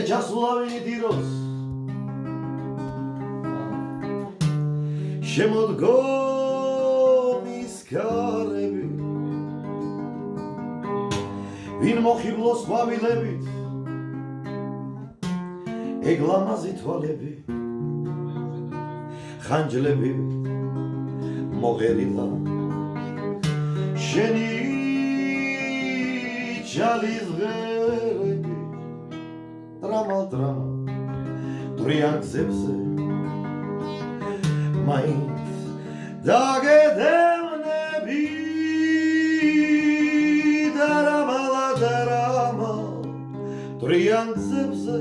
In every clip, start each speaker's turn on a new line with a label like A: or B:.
A: ჩასულავინი დიროს შემოდგომის ქარები ვინ მოხიბლოს ყვავილებით ეგლამაზი თვალები ხანჯლები მოღერილა შენი ჩალის ღერები დრამა დრიან გზებზე მაინც დაგედევნები დრამა დრიან გზებზე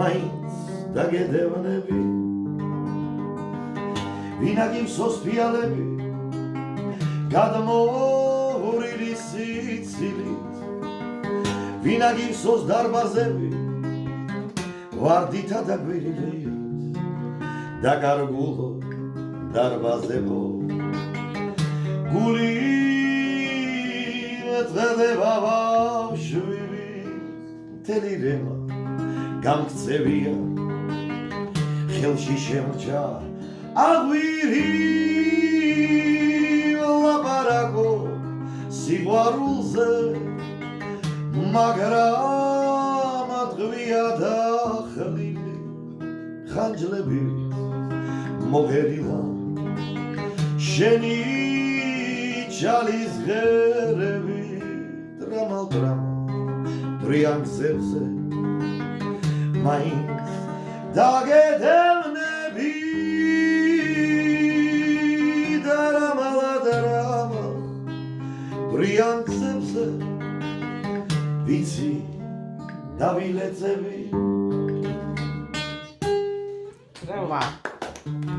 A: მაინც დაგედევნები ვინაგიმსოს ფიალები გადმოღურილი სიცილით ვინაგიმსოს დარბაზები ვარდითა და გვირილით დაკარგულო დარბაზებო გული მეწყდება ბავშვი მთელი რემა გამქცევია ხელში შემრჩა აღვირი ლაპარაკო სიყვარულზე მაგრამ ტყვია დახლილი ხანჯლები მოღერილა შენი ჩალის ღერები დრამა დრიან გზებზე მაინც დაგედევნები დრამა დრიან გზებზე ვიცი დავილეწები
B: Bravo.